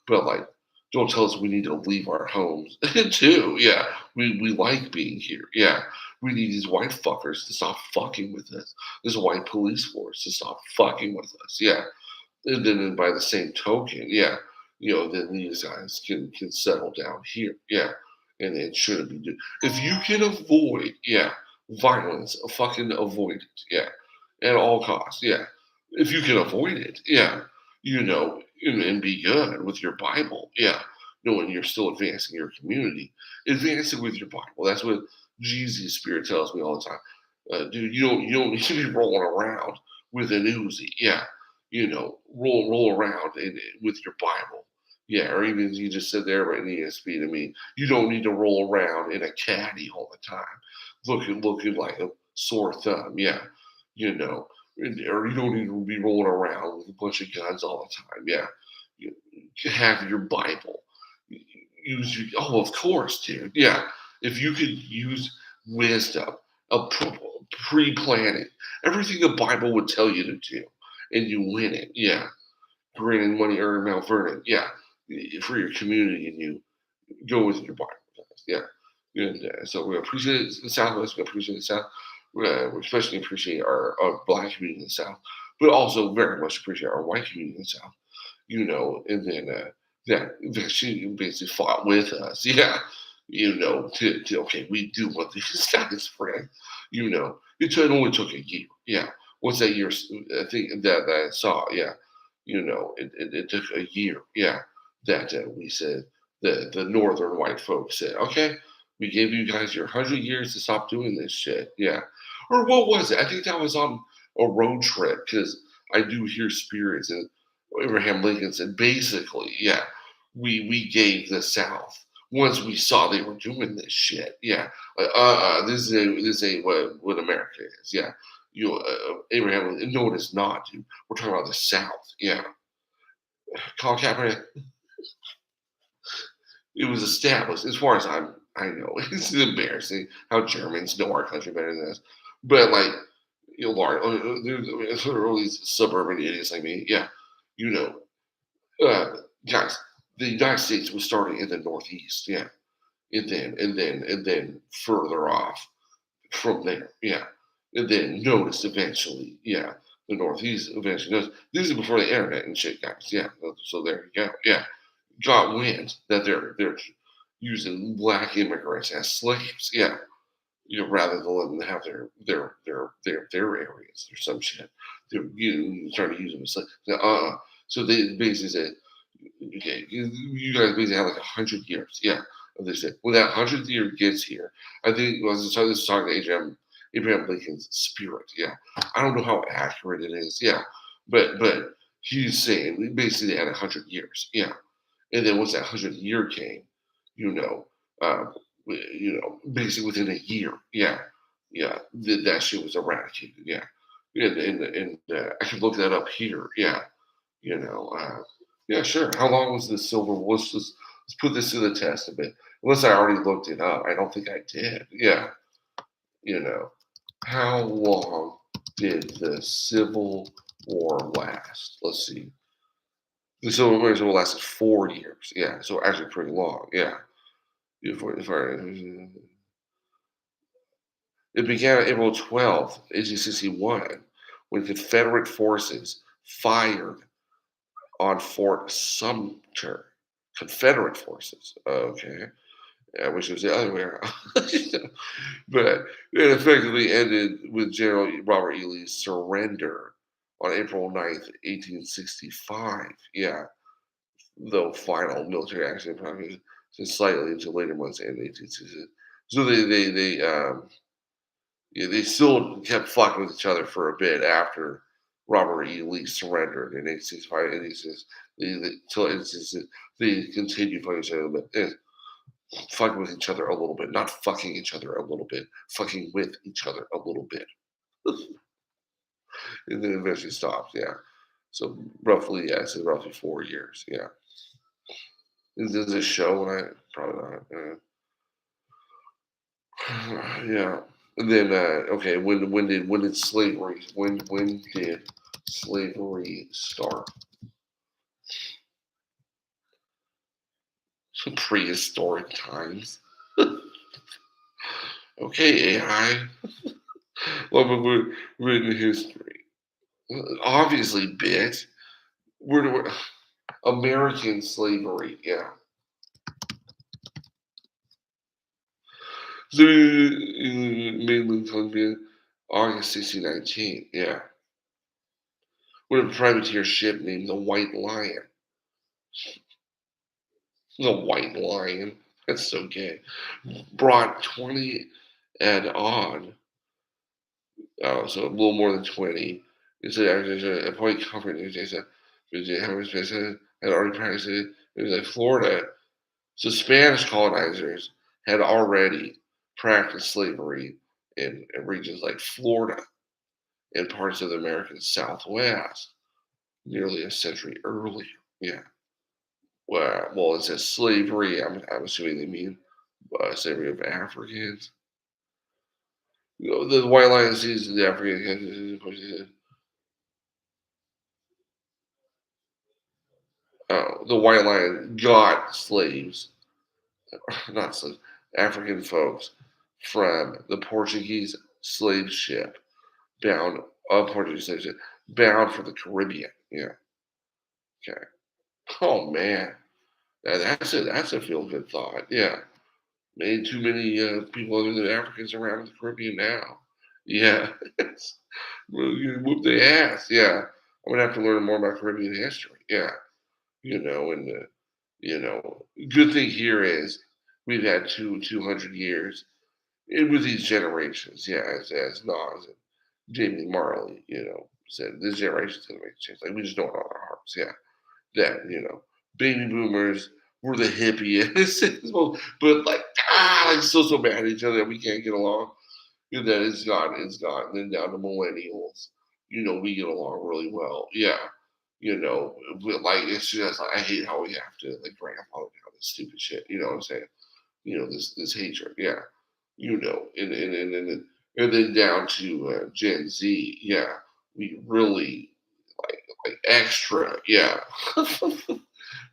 But like, don't tell us we need to leave our homes too. Yeah, we like being here. Yeah, we need these white fuckers to stop fucking with us. This white police force to stop fucking with us. Yeah, and then by the same token, yeah, then these guys can settle down here. Yeah, and it shouldn't be. If you can avoid, yeah, violence, fucking avoid it. Yeah, at all costs. Yeah, if you can avoid it. Yeah, and be good with your Bible. Yeah, knowing you're still advancing your community, advance it with your Bible. That's what Jesus' Spirit tells me all the time. Dude, you don't need to be rolling around with an Uzi. Yeah, roll around with your Bible. Yeah, or even you just sit there in ESP to me. You don't need to roll around in a caddy all the time, looking like a sore thumb. Yeah, or you don't need to be rolling around with a bunch of guns all the time. Yeah, you have your Bible. Oh, of course, dude. Yeah, if you could use wisdom, a pre-planning, everything the Bible would tell you to do, and you win it. Yeah, granted money earned Mount Vernon. Yeah, for your community, and you go with your Bible. Yeah, and so we appreciate the Southwest. We appreciate the South. We especially appreciate our black community in the South, but also very much appreciate our white community in the South. And then that she basically fought with us. Yeah, to okay, we do want these guys friends. It only took a year. Yeah, once that year, I think that I saw. Yeah, it took a year. Yeah, that we said the northern white folks said, okay, we gave you guys your 100 years to stop doing this shit. Yeah, or what was it? I think that was on a road trip because I do hear spirits and Abraham Lincoln said basically, yeah, we gave the South once we saw they were doing this shit. Yeah, this ain't what America is. Yeah, Abraham Lincoln. No, it is not, dude. We're talking about the South. Yeah, Colin Kaepernick, it was established, as far as I know. It's embarrassing how Germans know our country better than us. But like, Lauren, there's all these suburban idiots like me. Yeah, you know, guys, the United States was starting in the Northeast. Yeah, and then further off from there. Yeah, and then noticed eventually. Yeah, the Northeast eventually noticed. This is before the internet and shit, guys. Yeah, so there you go. Yeah, got wind that they're using black immigrants as slaves. Yeah, rather than letting them have their areas or some shit. They're trying to use them as slaves. So they basically said, okay, you guys basically have like 100 years. Yeah. And they said, when that 100th year gets here, I think this was talking to Abraham Lincoln's spirit. Yeah. I don't know how accurate it is. Yeah. But he's saying basically they had 100 years. Yeah. And then once that 100th year came, you know, uh, basically within a year, yeah, yeah, that shit was eradicated, yeah, and I could look that up here, yeah, you know, yeah, sure. How long was the Civil War? Let's put this to the test a bit. Unless I already looked it up, I don't think I did. Yeah, you know, how long did the Civil War last? Let's see. The Civil War lasted 4 years. Yeah, so actually pretty long. Yeah. If I, it began on April 12th, 1861, when Confederate forces fired on Fort Sumter. Confederate forces. Okay. I wish it was the other way around. But it effectively ended with General Robert E. Lee's surrender on April 9th, 1865. Yeah. Though final military action probably just slightly into later months in 1866. So they still kept fucking with each other for a bit after Robert E. Lee surrendered in 1865. And he says they continued fucking each other, but fucking with each other a little bit, not fucking each other a little bit, fucking with each other a little bit, and then eventually stopped. Yeah. So roughly, yeah, I said roughly 4 years. Yeah. Does this show when I probably not? Yeah. And then okay, when did slavery start? Prehistoric times. Okay, AI. Well, but we're written history. Obviously, bitch. We're American slavery. Yeah. So in mainland Colombia, August 1619. Yeah. With a privateer ship named the White Lion. The White Lion. That's so gay. Brought 20 and on, so a little more than 20. It's a point covered. It's had already practiced it. It was like Florida. So Spanish colonizers had already practiced slavery in regions like Florida and parts of the American Southwest nearly a century earlier. Yeah. Well, it says slavery. I'm assuming they mean slavery of Africans. The white lion sees the African. The white lion got slaves, not slaves, African folks from the Portuguese slave ship bound, Portuguese slave ship bound for the Caribbean. Yeah. Okay. Oh man, that's a feel good thought. Yeah. Made too many people other than Africans around the Caribbean now. Yeah. Well, you whoop their ass. Yeah. I'm gonna have to learn more about Caribbean history. Yeah. And good thing here is we've had 200 years with these generations. Yeah, as Nas and Jamie Marley, said this generation's gonna make a change. Like we just know it on our hearts. Yeah, that baby boomers were the hippiest, but like like so mad at each other that we can't get along. That it's gone. And then down to millennials. We get along really well. Yeah. Like it's just like, I hate how we have to like grandfather down this stupid shit. You know what I'm saying? This hatred. Yeah, and then down to Gen Z. Yeah, we really like extra. Yeah,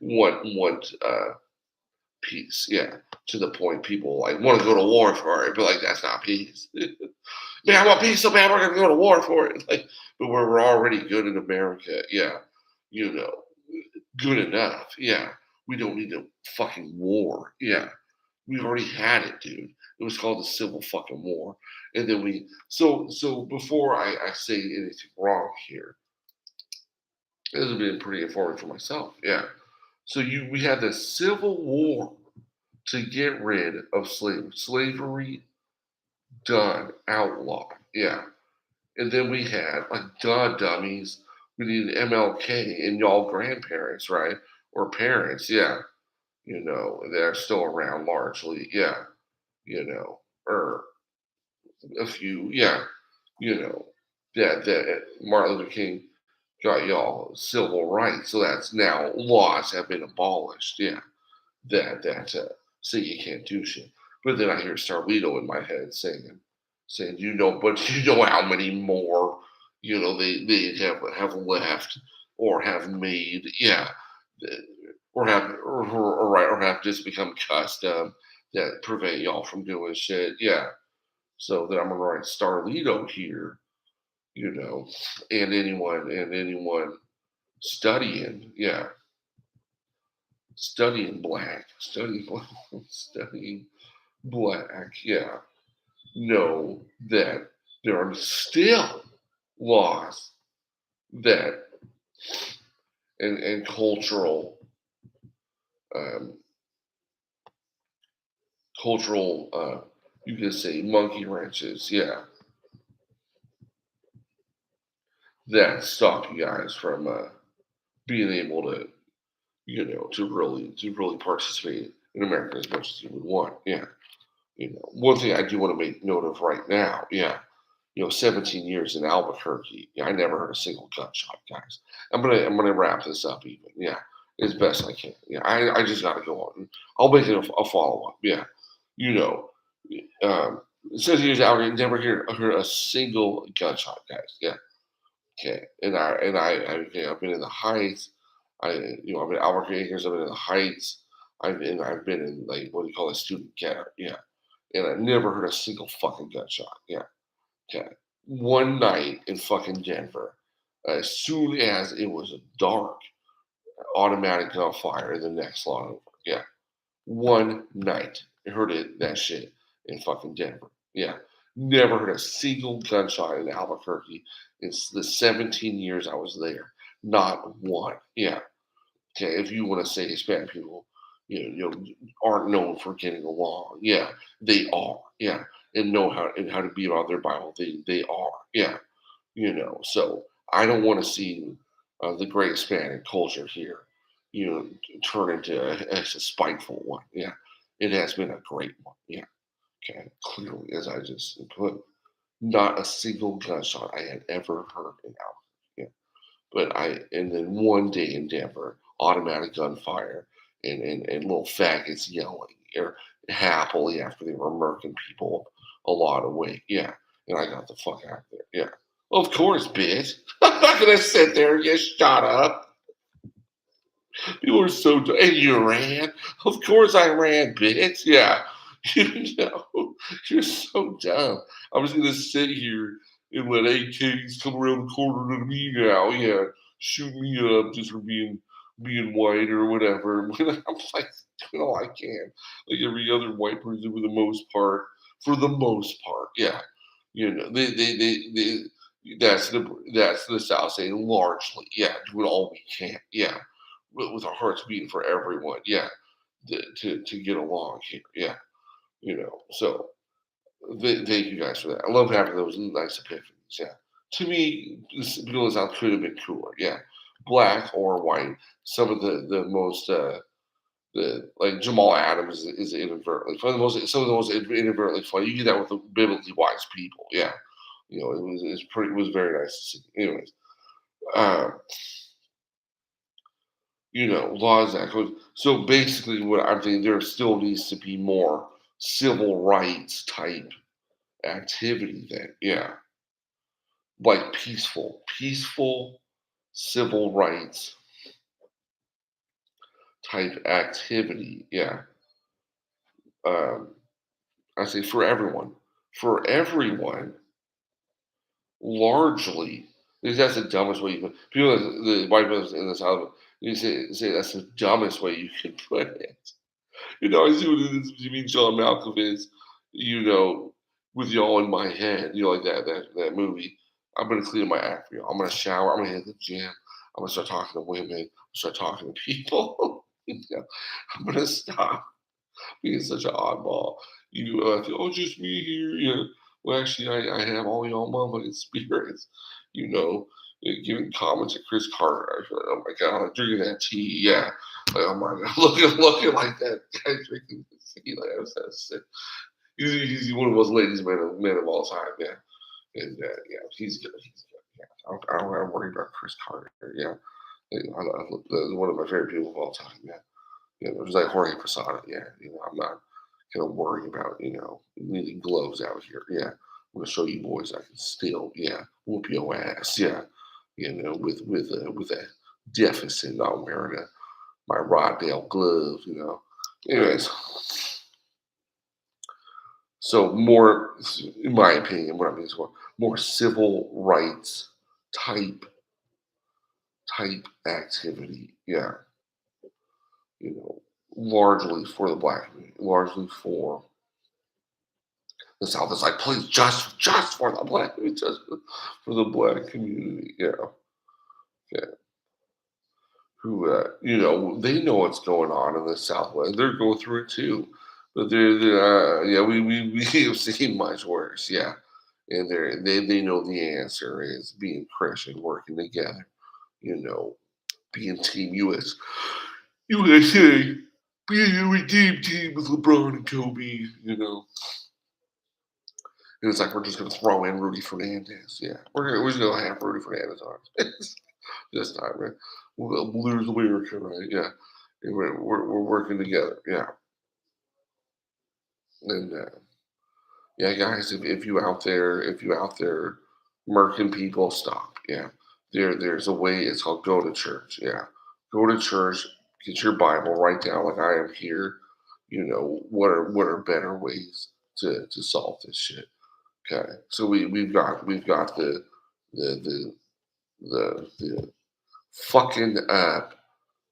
want peace. Yeah, to the point people like want to go to war for it, but like that's not peace. Man, I want peace so bad we're gonna go to war for it. Like, but we're already good in America. Yeah, you know, good enough. Yeah, we don't need a fucking war. Yeah, we already had it, dude. It was called the Civil fucking War, and then so before I say anything wrong here, this has been pretty informative for myself. Yeah. So we had the Civil War to get rid of slavery. Slavery done, outlawed. Yeah. And then we had like duh dummies. We needed MLK and y'all grandparents, right? Or parents, yeah. They're still around largely, yeah. Or a few, yeah. You know, that Martin Luther King got y'all civil rights, so that's now laws have been abolished, yeah. That say you can't do shit. But then I hear Starlito in my head saying, but you know how many more, they have left or have made, yeah, or have just become custom that prevent y'all from doing shit, yeah. So that I'm gonna write Starlito here, you know, and anyone studying, yeah, studying black, studying black, yeah, know that there are still laws that and um, cultural, you can say monkey wrenches, yeah, that stop you guys from being able to really participate in America as much as you would want, yeah. One thing I do want to make note of right now, yeah, 17 years in Albuquerque. Yeah, I never heard a single gunshot, guys. I'm gonna wrap this up even. Yeah, as best I can. Yeah, I just gotta go on. I'll make it a follow up. Yeah, you know, um, 17 years in Albuquerque, never heard a single gunshot, guys. Yeah, okay. Okay, I've been in the Heights. I've been in Albuquerque Acres. I've been in the Heights. I've been in like what do you call a student care. Yeah, and I never heard a single fucking gunshot. Yeah. Okay. One night in fucking Denver, as soon as it was dark, automatic gunfire in the next lawn over. Yeah. One night. I heard that shit in fucking Denver. Yeah. Never heard a single gunshot in Albuquerque in the 17 years I was there. Not one. Yeah. Okay. If you want to say Hispanic people, aren't known for getting along. Yeah. They are. Yeah. And know how to be about their Bible. They are. Yeah. So I don't want to see the great Hispanic culture here, turn into a spiteful one. Yeah, it has been a great one. Yeah, okay, clearly, as I just put, not a single gunshot I had ever heard in Albuquerque. Yeah, and then one day in Denver, automatic gunfire and little faggots yelling or happily after they were murking people a lot of weight. Yeah, and I got the fuck out of there. Yeah. Of course, bitch. I'm not gonna sit there and get shot up. People are so dumb. And you ran? Of course I ran, bitch. Yeah. You're so dumb. I'm just gonna sit here and let AKs come around the corner to me now. Yeah. Shoot me up just for being white or whatever. I'm like doing all I can. Like every other white person for the most part. For the most part, yeah. They that's the South saying largely, yeah, doing all we can, yeah, with our hearts beating for everyone, yeah, to get along here, yeah, So thank you guys for that. I love having those nice epiphanies, yeah. To me, this Bill South could have been cooler, yeah, black or white. Some of the most like Jamal Adams is inadvertently funny. Some of the most inadvertently funny. You get that with the biblically wise people, yeah. It was very nice to see. Anyways, um, laws that could. So basically, what I'm saying, there still needs to be more civil rights type activity. Then, yeah, like peaceful civil rights type activity. Yeah, um, I say for everyone, largely. Because that's the dumbest way you can. People, the white people in the South, you say that's the dumbest way you can put it. I see what it is. You mean John Malkovich, you know, with y'all in my head, like that movie. I'm gonna clean my act for you. I'm gonna shower. I'm gonna hit the gym. I'm gonna start talking to women. Start talking to people. I'm gonna stop being such an oddball. Oh, just me here. Yeah. Well, actually, I have all y'all motherfucking spirits. You know, giving comments at Chris Carter. I feel like, oh my god, I'm drinking that tea. Yeah. Like, oh my god, looking like that guy drinking the tea. Like, that's sick. He's one of the most ladies men of all time. Yeah. And yeah, he's good. He's good. Yeah. I don't worry about Chris Carter. Yeah. One of my favorite people of all time. Yeah. It was like Jorge Posada. Yeah, I'm not gonna worry about needing gloves out here. Yeah, I'm gonna show you boys I can still, whoop your ass. Yeah, with a deficit, not wearing my Roddale gloves. Anyways, so more, in my opinion, what I'm mean for more civil rights type type activity. Yeah, you know, largely for the black community, largely for the South is like, please, just for the black, just for the black community. Yeah, yeah. Who, they know what's going on in the Southwest. They're going through it too, but yeah, we have seen much worse. Yeah, and they know the answer is being Christian, working together. You know, being Team USA, being a redeemed team with LeBron and Kobe. And it's like we're just gonna throw in Rudy Fernandez. Yeah, we're just gonna have Rudy Fernandez on this time, right? We'll lose Lyrica, right? Yeah, and we're working together. Yeah, and yeah, guys, if you out there murking people, stop. Yeah, there's a way. It's called go to church. Yeah, go to church, get your Bible, write down like I am here. What are better ways to solve this shit? Okay, so we've got the the fucking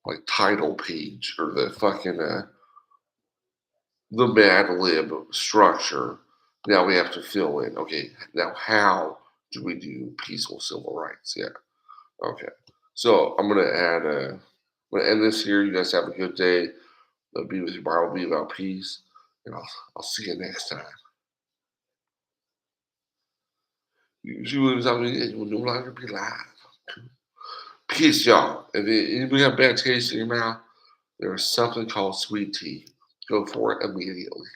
like title page or the fucking the Mad Lib structure. Now we have to fill in. Okay, now how do we do peaceful civil rights? Yeah. Okay. So I'm gonna add. I'm gonna end this here. You guys have a good day. Be with your Bible. Be about peace, and I'll see you next time. You will no longer be live. Peace, y'all. If anybody got bad taste in your mouth, there is something called sweet tea. Go for it immediately.